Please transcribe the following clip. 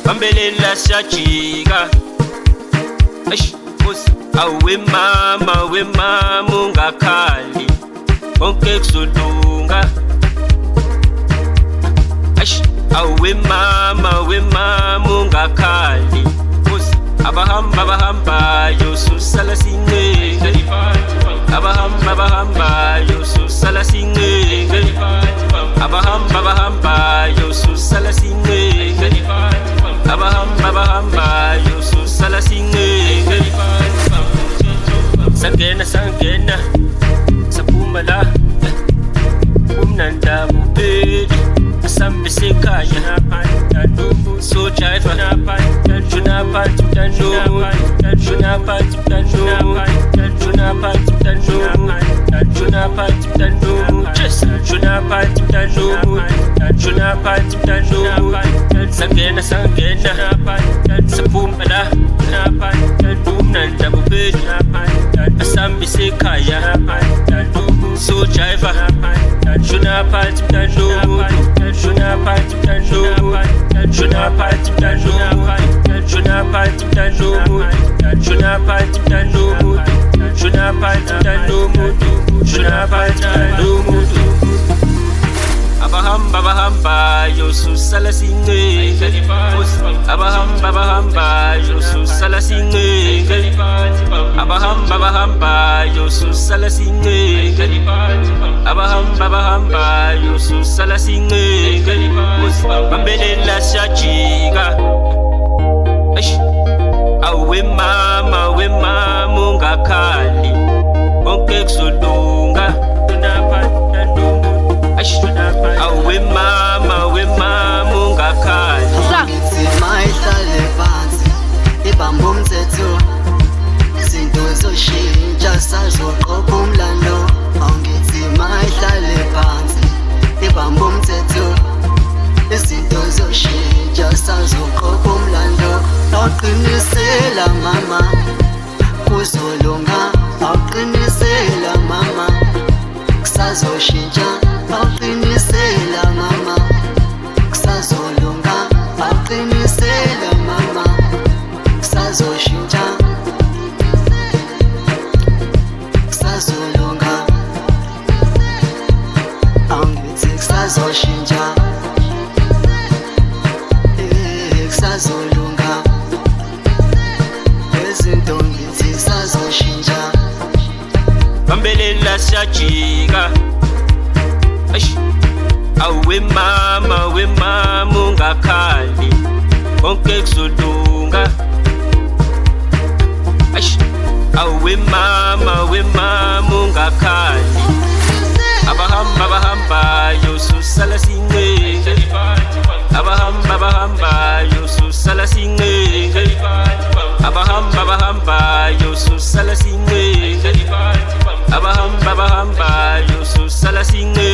Bambelela siyajika. Eish, Nkosi. Awe mama ungakhali, konke kuzolunga. Eish, awe mama ungakhali, Nkosi. Abahambayo susala sincenga. Abahambayo susala sincenga. Abahambayo susala sincenga. Abahambayo susala sincenga. Sangena saphuma la umnanda bubeli asambe sekhaya so jive juna phansi sangena saphuma la umnanda bubeli asambe sekhaya so jive juna phansi Abahambayo susala sincenga. Abahambayo susala sincenga. Abahambayo susala sincenga. Abahambayo susala sincenga. Bambelela siyajika. Eish, awe mama ungakhali, konke kuzolunga. Eish, awe mama ungakhali. Ngithi mayihlale phansi ibambe umthetho, izinto zoshintsha sazoqopha umlando. Angithi mayihlale phansi ibambe umthetho, izinto zoshintsha sazoqopha umlando. Aqinisela mama kuzolunga, aqinisela mama kusazoshintsha. Aqinisela mama kusazolunga, aqinisela mama kusazoshintsha, kusazolunga. Angithi kusazoshintsha, kusazolunga. Izinto ngithi kusazoshintsha. Bambelela siyajika. Eish, awe mama ungakhali, konke kuzolunga. Eish, awe mama ungakhali. Abahambayo susala sincenga. Abahambayo susala sincenga. Abahambayo susala sincenga. Abahambayo susala sincenga.